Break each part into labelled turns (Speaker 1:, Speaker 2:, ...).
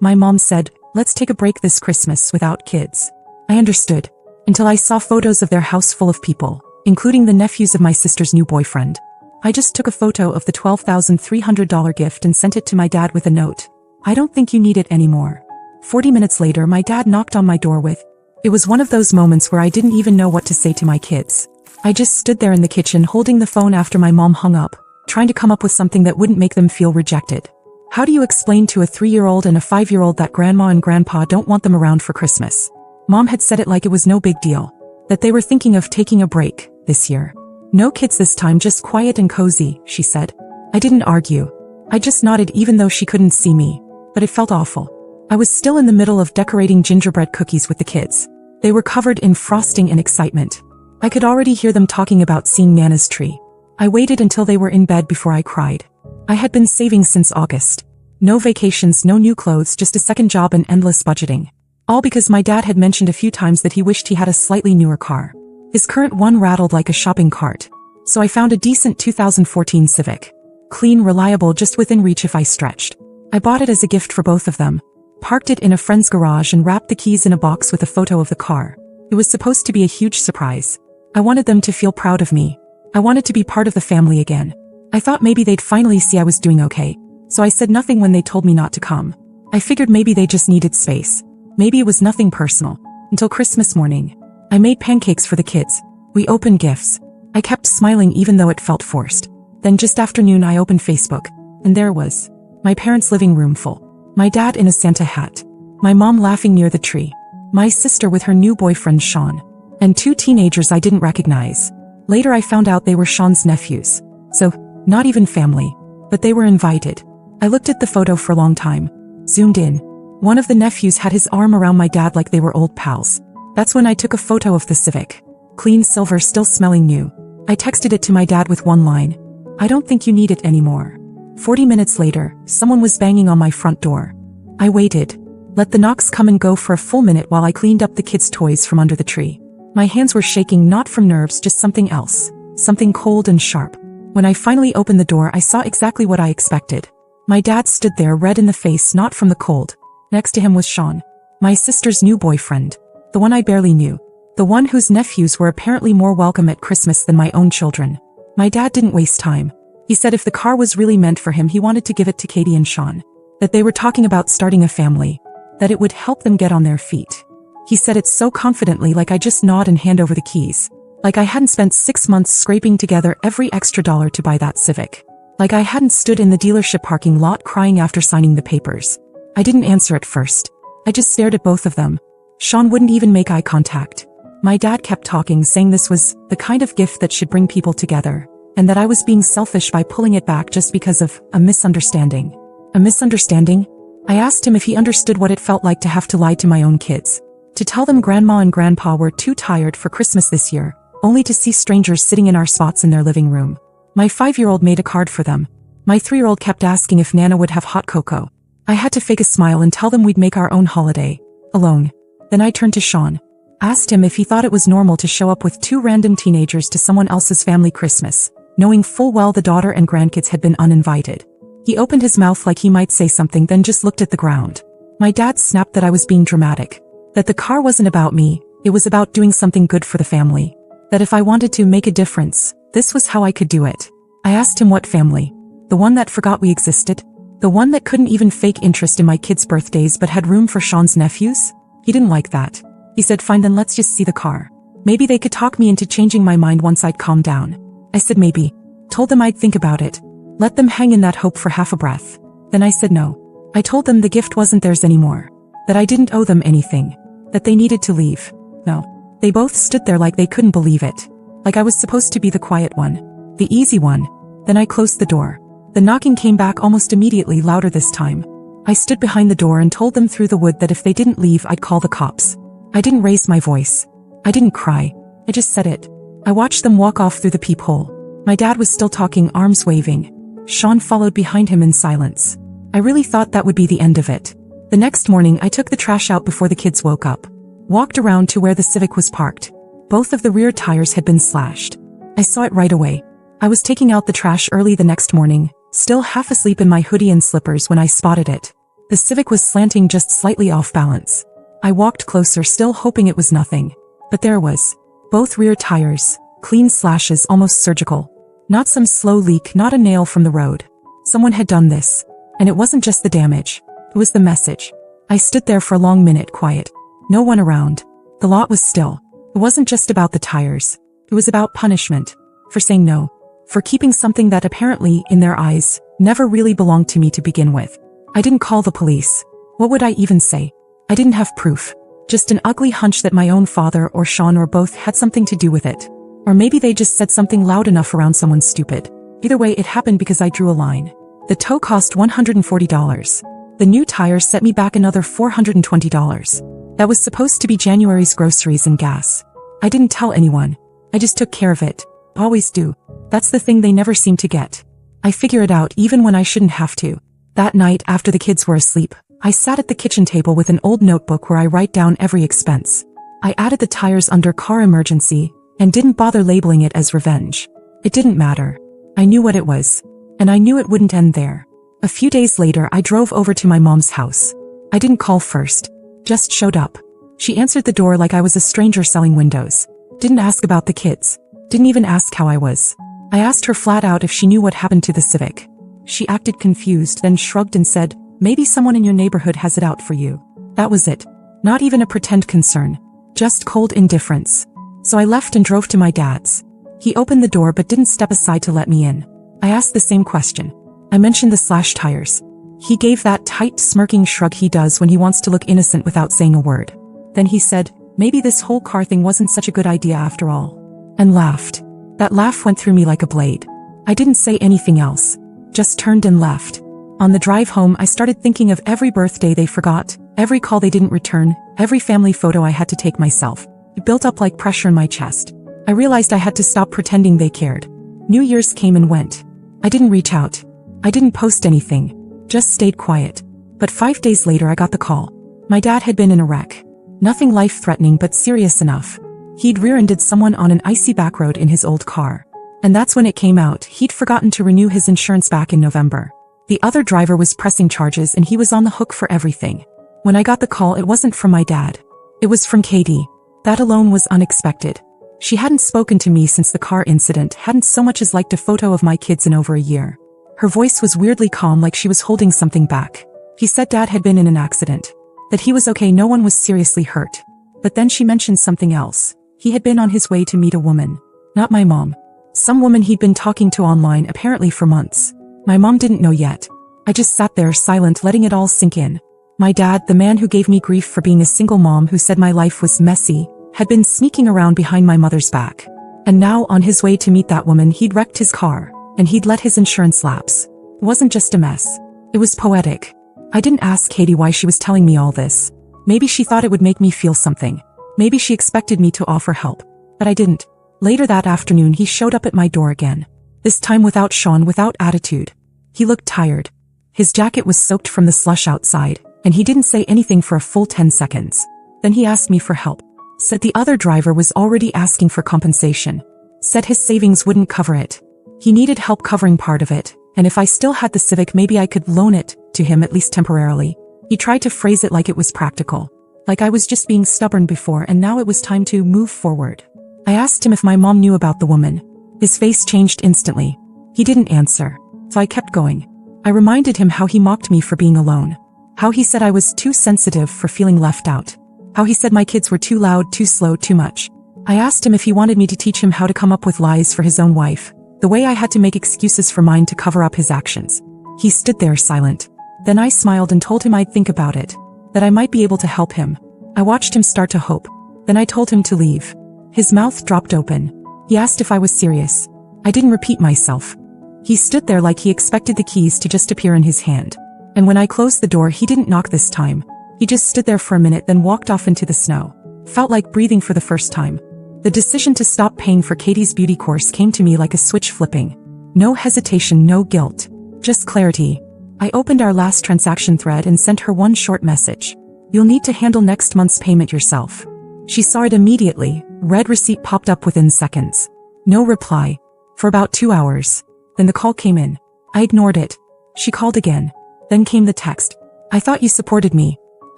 Speaker 1: My mom said, let's take a break this Christmas without kids. I understood. Until I saw photos of their house full of people, including the nephews of my sister's new boyfriend. I just took a photo of the $12,300 gift and sent it to my dad with a note. I don't think you need it anymore. 40 minutes later, my dad knocked on my door with. It was one of those moments where I didn't even know what to say to my kids. I just stood there in the kitchen holding the phone after my mom hung up, trying to come up with something that wouldn't make them feel rejected. How do you explain to a 3-year-old and a 5-year-old that grandma and grandpa don't want them around for Christmas? Mom had said it like it was no big deal, that they were thinking of taking a break this year. No kids this time, just quiet and cozy, she said. I didn't argue. I just nodded even though she couldn't see me, but it felt awful. I was still in the middle of decorating gingerbread cookies with the kids. They were covered in frosting and excitement. I could already hear them talking about seeing Nana's tree. I waited until they were in bed before I cried. I had been saving since August. No vacations, no new clothes, just a second job and endless budgeting. All because my dad had mentioned a few times that he wished he had a slightly newer car. His current one rattled like a shopping cart. So I found a decent 2014 Civic. Clean, reliable, just within reach if I stretched. I bought it as a gift for both of them. Parked it in a friend's garage and wrapped the keys in a box with a photo of the car. It was supposed to be a huge surprise. I wanted them to feel proud of me. I wanted to be part of the family again. I thought maybe they'd finally see I was doing okay. So I said nothing when they told me not to come. I figured maybe they just needed space. Maybe it was nothing personal. Until Christmas morning. I made pancakes for the kids. We opened gifts. I kept smiling even though it felt forced. Then just afternoon I opened Facebook. And there was my parents' living room full. My dad in a Santa hat. My mom laughing near the tree. My sister with her new boyfriend Sean. And 2 teenagers I didn't recognize. Later I found out they were Sean's nephews. So, not even family. But they were invited. I looked at the photo for a long time. Zoomed in. One of the nephews had his arm around my dad like they were old pals. That's when I took a photo of the Civic. Clean silver, still smelling new. I texted it to my dad with one line. I don't think you need it anymore. 40 minutes later, someone was banging on my front door. I waited. Let the knocks come and go for a full minute while I cleaned up the kids' toys from under the tree. My hands were shaking, not from nerves, just something else. Something cold and sharp. When I finally opened the door, I saw exactly what I expected. My dad stood there, red in the face, not from the cold. Next to him was Sean, my sister's new boyfriend. The one I barely knew. The one whose nephews were apparently more welcome at Christmas than my own children. My dad didn't waste time. He said if the car was really meant for him, he wanted to give it to Katie and Sean. That they were talking about starting a family. That it would help them get on their feet. He said it so confidently, like I just nod and hand over the keys. Like I hadn't spent 6 months scraping together every extra dollar to buy that Civic. Like I hadn't stood in the dealership parking lot crying after signing the papers. I didn't answer at first. I just stared at both of them. Sean wouldn't even make eye contact. My dad kept talking, saying this was the kind of gift that should bring people together. And that I was being selfish by pulling it back just because of a misunderstanding. A misunderstanding? I asked him if he understood what it felt like to have to lie to my own kids. To tell them grandma and grandpa were too tired for Christmas this year, only to see strangers sitting in our spots in their living room. My 5-year-old made a card for them. My 3-year-old kept asking if Nana would have hot cocoa. I had to fake a smile and tell them we'd make our own holiday. Alone. Then I turned to Sean. Asked him if he thought it was normal to show up with 2 random teenagers to someone else's family Christmas, knowing full well the daughter and grandkids had been uninvited. He opened his mouth like he might say something, then just looked at the ground. My dad snapped that I was being dramatic. That the car wasn't about me, it was about doing something good for the family. That if I wanted to make a difference, this was how I could do it. I asked him what family. The one that forgot we existed? The one that couldn't even fake interest in my kids' birthdays but had room for Sean's nephews? He didn't like that. He said, fine, then let's just see the car. Maybe they could talk me into changing my mind once I'd calmed down. I said maybe. Told them I'd think about it. Let them hang in that hope for half a breath. Then I said no. I told them the gift wasn't theirs anymore. That I didn't owe them anything. That they needed to leave. No. They both stood there like they couldn't believe it. Like I was supposed to be the quiet one. The easy one. Then I closed the door. The knocking came back almost immediately, louder this time. I stood behind the door and told them through the wood that if they didn't leave, I'd call the cops. I didn't raise my voice. I didn't cry. I just said it. I watched them walk off through the peephole. My dad was still talking, arms waving. Sean followed behind him in silence. I really thought that would be the end of it. The next morning, I took the trash out before the kids woke up. Walked around to where the Civic was parked. Both of the rear tires had been slashed. I saw it right away. I was taking out the trash early the next morning, still half asleep in my hoodie and slippers when I spotted it. The Civic was slanting just slightly off balance. I walked closer, still hoping it was nothing. But there was. Both rear tires, clean slashes, almost surgical. Not some slow leak, not a nail from the road. Someone had done this. And it wasn't just the damage. It was the message. I stood there for a long minute, quiet. No one around. The lot was still. It wasn't just about the tires. It was about punishment. For saying no. For keeping something that apparently, in their eyes, never really belonged to me to begin with. I didn't call the police. What would I even say? I didn't have proof. Just an ugly hunch that my own father or Sean or both had something to do with it. Or maybe they just said something loud enough around someone stupid. Either way, it happened because I drew a line. The tow cost $140. The new tires set me back another $420. That was supposed to be January's groceries and gas. I didn't tell anyone. I just took care of it. Always do. That's the thing they never seem to get. I figure it out even when I shouldn't have to. That night, after the kids were asleep, I sat at the kitchen table with an old notebook where I write down every expense. I added the tires under car emergency and didn't bother labeling it as revenge. It didn't matter. I knew what it was. And I knew it wouldn't end there. A few days later, I drove over to my mom's house. I didn't call first. Just showed up. She answered the door like I was a stranger selling windows. Didn't ask about the kids. Didn't even ask how I was. I asked her flat out if she knew what happened to the Civic. She acted confused, then shrugged and said, "Maybe someone in your neighborhood has it out for you." That was it. Not even a pretend concern. Just cold indifference. So I left and drove to my dad's. He opened the door but didn't step aside to let me in. I asked the same question. I mentioned the slashed tires. He gave that tight, smirking shrug he does when he wants to look innocent without saying a word. Then he said, "Maybe this whole car thing wasn't such a good idea after all." And laughed. That laugh went through me like a blade. I didn't say anything else. Just turned and left. On the drive home, I started thinking of every birthday they forgot, every call they didn't return, every family photo I had to take myself. It built up like pressure in my chest. I realized I had to stop pretending they cared. New Year's came and went. I didn't reach out. I didn't post anything. Just stayed quiet. But 5 days later I got the call. My dad had been in a wreck. Nothing life-threatening but serious enough. He'd rear-ended someone on an icy back road in his old car. And that's when it came out, he'd forgotten to renew his insurance back in November. The other driver was pressing charges and he was on the hook for everything. When I got the call, it wasn't from my dad. It was from Katie. That alone was unexpected. She hadn't spoken to me since the car incident, hadn't so much as liked a photo of my kids in over a year. Her voice was weirdly calm, like she was holding something back. He said Dad had been in an accident. That he was okay, no one was seriously hurt. But then she mentioned something else. He had been on his way to meet a woman. Not my mom. Some woman he'd been talking to online, apparently for months. My mom didn't know yet. I just sat there silent, letting it all sink in. My dad, the man who gave me grief for being a single mom, who said my life was messy, had been sneaking around behind my mother's back. And now, on his way to meet that woman, he'd wrecked his car, and he'd let his insurance lapse. It wasn't just a mess. It was poetic. I didn't ask Katie why she was telling me all this. Maybe she thought it would make me feel something. Maybe she expected me to offer help. But I didn't. Later that afternoon, he showed up at my door again. This time without Sean, without attitude. He looked tired. His jacket was soaked from the slush outside, and he didn't say anything for a full 10 seconds. Then he asked me for help. Said the other driver was already asking for compensation. Said his savings wouldn't cover it. He needed help covering part of it, and if I still had the Civic, maybe I could loan it to him, at least temporarily. He tried to phrase it like it was practical. Like I was just being stubborn before and now it was time to move forward. I asked him if my mom knew about the woman. His face changed instantly. He didn't answer, so I kept going. I reminded him how he mocked me for being alone. How he said I was too sensitive for feeling left out. How he said my kids were too loud, too slow, too much. I asked him if he wanted me to teach him how to come up with lies for his own wife, the way I had to make excuses for mine to cover up his actions. He stood there silent. Then I smiled and told him I'd think about it, that I might be able to help him. I watched him start to hope. Then I told him to leave. His mouth dropped open. He asked if I was serious. I didn't repeat myself. He stood there like he expected the keys to just appear in his hand. And when I closed the door, he didn't knock this time. He just stood there for a minute, then walked off into the snow. Felt like breathing for the first time. The decision to stop paying for Katie's beauty course came to me like a switch flipping. No hesitation, no guilt. Just clarity. I opened our last transaction thread and sent her one short message. "You'll need to handle next month's payment yourself." She saw it immediately. Red receipt popped up within seconds. No reply. For about 2 hours. Then the call came in. I ignored it. She called again. Then came the text. I thought you supported me.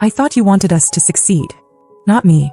Speaker 1: I thought you wanted us to succeed. Not me.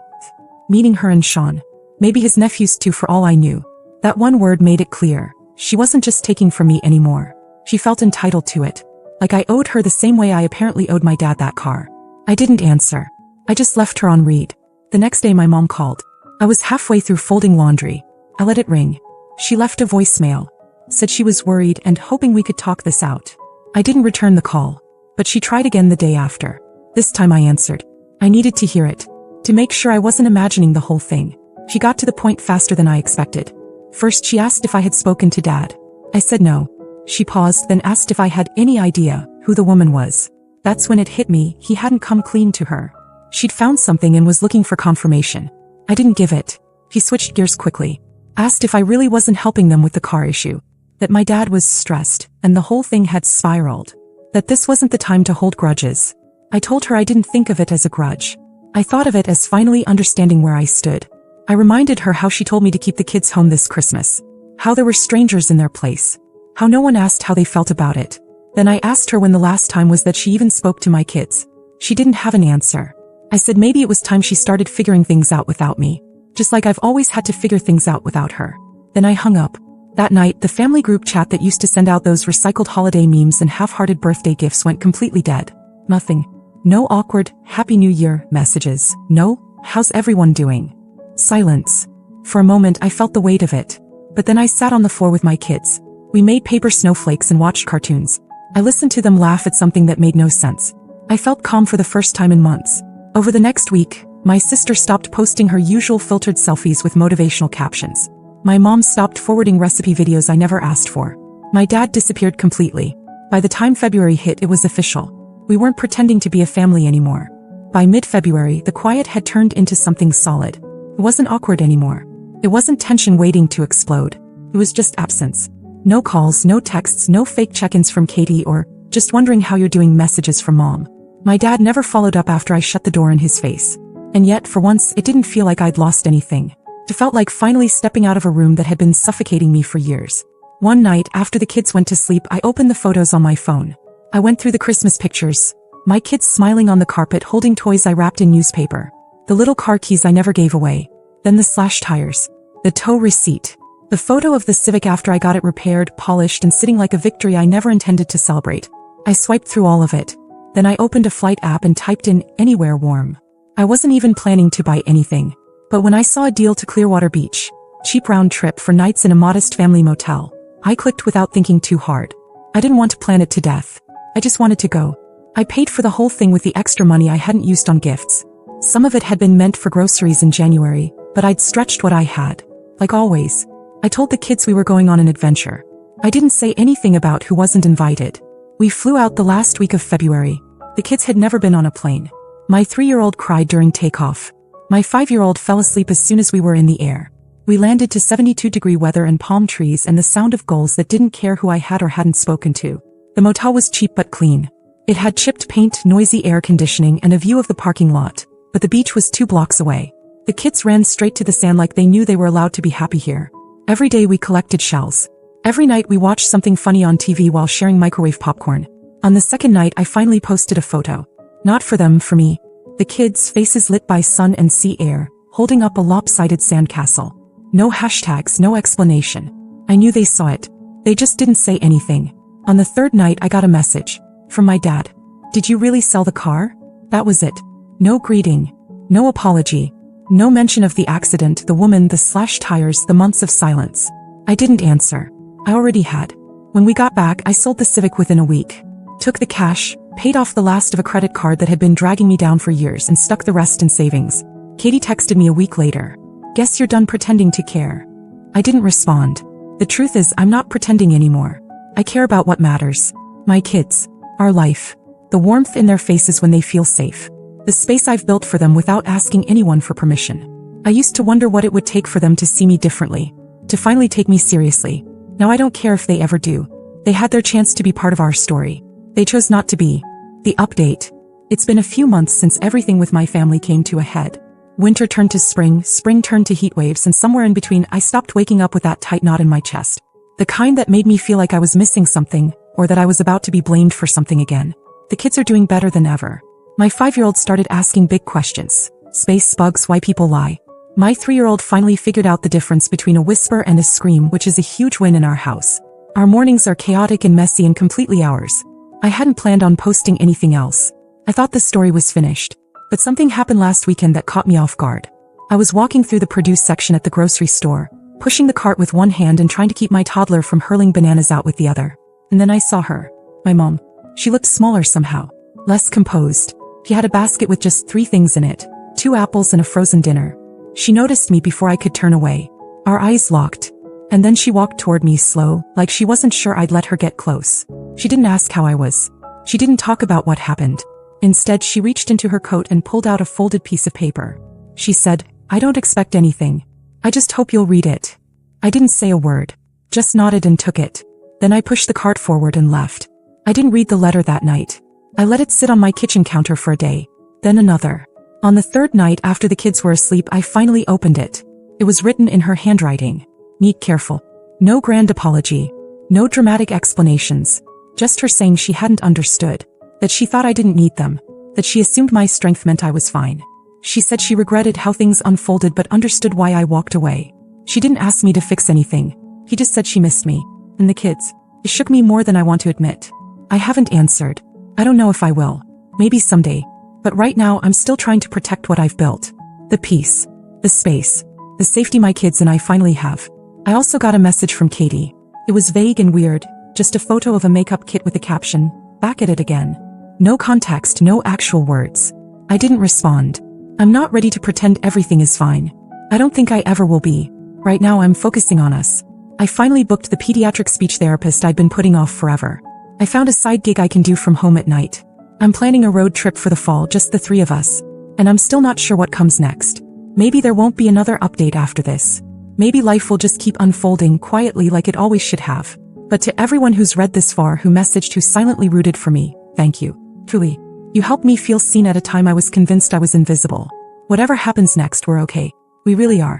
Speaker 1: Meeting her and Sean. Maybe his nephews too, for all I knew. That one word made it clear. She wasn't just taking from me anymore. She felt entitled to it. Like I owed her the same way I apparently owed my dad that car. I didn't answer. I just left her on read. The next day my mom called. I was halfway through folding laundry. I let it ring. She left a voicemail. Said she was worried and hoping we could talk this out. I didn't return the call. But she tried again the day after. This time I answered. I needed to hear it. To make sure I wasn't imagining the whole thing. She got to the point faster than I expected. First she asked if I had spoken to Dad. I said no. She paused, then asked if I had any idea who the woman was. That's when it hit me, he hadn't come clean to her. She'd found something and was looking for confirmation. I didn't give it. He switched gears quickly. Asked if I really wasn't helping them with the car issue. That my dad was stressed, and the whole thing had spiraled. That this wasn't the time to hold grudges. I told her I didn't think of it as a grudge. I thought of it as finally understanding where I stood. I reminded her how she told me to keep the kids home this Christmas. How there were strangers in their place. How no one asked how they felt about it. Then I asked her when the last time was that she even spoke to my kids. She didn't have an answer. I said maybe it was time she started figuring things out without me. Just like I've always had to figure things out without her. Then I hung up. That night, the family group chat that used to send out those recycled holiday memes and half-hearted birthday gifts went completely dead. Nothing. No awkward, Happy New Year messages. No, how's everyone doing? Silence. For a moment I felt the weight of it. But then I sat on the floor with my kids. We made paper snowflakes and watched cartoons. I listened to them laugh at something that made no sense. I felt calm for the first time in months. Over the next week, my sister stopped posting her usual filtered selfies with motivational captions. My mom stopped forwarding recipe videos I never asked for. My dad disappeared completely. By the time February hit, it was official. We weren't pretending to be a family anymore. By mid-February, the quiet had turned into something solid. It wasn't awkward anymore. It wasn't tension waiting to explode. It was just absence. No calls, no texts, no fake check-ins from Katie or just wondering how you're doing messages from Mom. My dad never followed up after I shut the door in his face. And yet, for once, it didn't feel like I'd lost anything. It felt like finally stepping out of a room that had been suffocating me for years. One night, after the kids went to sleep, I opened the photos on my phone. I went through the Christmas pictures. My kids smiling on the carpet holding toys I wrapped in newspaper. The little car keys I never gave away. Then the slashed tires. The tow receipt. The photo of the Civic after I got it repaired, polished, and sitting like a victory I never intended to celebrate. I swiped through all of it. Then I opened a flight app and typed in, anywhere warm. I wasn't even planning to buy anything. But when I saw a deal to Clearwater Beach, cheap round trip for nights in a modest family motel, I clicked without thinking too hard. I didn't want to plan it to death. I just wanted to go. I paid for the whole thing with the extra money I hadn't used on gifts. Some of it had been meant for groceries in January, but I'd stretched what I had. Like always, I told the kids we were going on an adventure. I didn't say anything about who wasn't invited. We flew out the last week of February. The kids had never been on a plane. My 3-year-old cried during takeoff. My 5-year-old fell asleep as soon as we were in the air. We landed to 72-degree weather and palm trees and the sound of gulls that didn't care who I had or hadn't spoken to. The motel was cheap but clean. It had chipped paint, noisy air conditioning, and a view of the parking lot, but the beach was 2 blocks away. The kids ran straight to the sand like they knew they were allowed to be happy here. Every day we collected shells. Every night we watched something funny on TV while sharing microwave popcorn. On the second night I finally posted a photo. Not for them, for me. The kids' faces lit by sun and sea air, holding up a lopsided sandcastle. No hashtags, no explanation. I knew they saw it. They just didn't say anything. On the third night I got a message. From my dad. Did you really sell the car? That was it. No greeting. No apology. No mention of the accident, the woman, the slashed tires, the months of silence. I didn't answer. I already had. When we got back, I sold the Civic within a week. Took the cash, paid off the last of a credit card that had been dragging me down for years and stuck the rest in savings. Katie texted me a week later. Guess you're done pretending to care. I didn't respond. The truth is, I'm not pretending anymore. I care about what matters. My kids. Our life. The warmth in their faces when they feel safe. The space I've built for them without asking anyone for permission. I used to wonder what it would take for them to see me differently. To finally take me seriously. Now I don't care if they ever do. They had their chance to be part of our story. They chose not to be. The update. It's been a few months since everything with my family came to a head. Winter turned to spring, spring turned to heat waves, and somewhere in between I stopped waking up with that tight knot in my chest. The kind that made me feel like I was missing something, or that I was about to be blamed for something again. The kids are doing better than ever. My 5-year-old started asking big questions. Space, bugs, why people lie. My 3-year-old finally figured out the difference between a whisper and a scream, which is a huge win in our house. Our mornings are chaotic and messy and completely ours. I hadn't planned on posting anything else. I thought the story was finished. But something happened last weekend that caught me off guard. I was walking through the produce section at the grocery store, pushing the cart with one hand and trying to keep my toddler from hurling bananas out with the other. And then I saw her. My mom. She looked smaller somehow. Less composed. She had a basket with just 3 things in it. 2 apples and a frozen dinner. She noticed me before I could turn away. Our eyes locked. And then she walked toward me slow, like she wasn't sure I'd let her get close. She didn't ask how I was. She didn't talk about what happened. Instead, she reached into her coat and pulled out a folded piece of paper. She said, "I don't expect anything. I just hope you'll read it." I didn't say a word. Just nodded and took it. Then I pushed the cart forward and left. I didn't read the letter that night. I let it sit on my kitchen counter for a day. Then another. On the 3rd night after the kids were asleep, I finally opened it. It was written in her handwriting. Neat, careful. No grand apology. No dramatic explanations. Just her saying she hadn't understood. That she thought I didn't need them. That she assumed my strength meant I was fine. She said she regretted how things unfolded but understood why I walked away. She didn't ask me to fix anything. He just said she missed me. And the kids. It shook me more than I want to admit. I haven't answered. I don't know if I will. Maybe someday. But right now I'm still trying to protect what I've built. The peace. The space. The safety my kids and I finally have. I also got a message from Katie. It was vague and weird. Just a photo of a makeup kit with a caption, "Back at it again." No context, no actual words. I didn't respond. I'm not ready to pretend everything is fine. I don't think I ever will be. Right now I'm focusing on us. I finally booked the pediatric speech therapist I'd been putting off forever. I found a side gig I can do from home at night. I'm planning a road trip for the fall, just the 3 of us. And I'm still not sure what comes next. Maybe there won't be another update after this. Maybe life will just keep unfolding quietly like it always should have. But to everyone who's read this far, who messaged, who silently rooted for me, thank you. Truly. You helped me feel seen at a time I was convinced I was invisible. Whatever happens next, we're okay. We really are.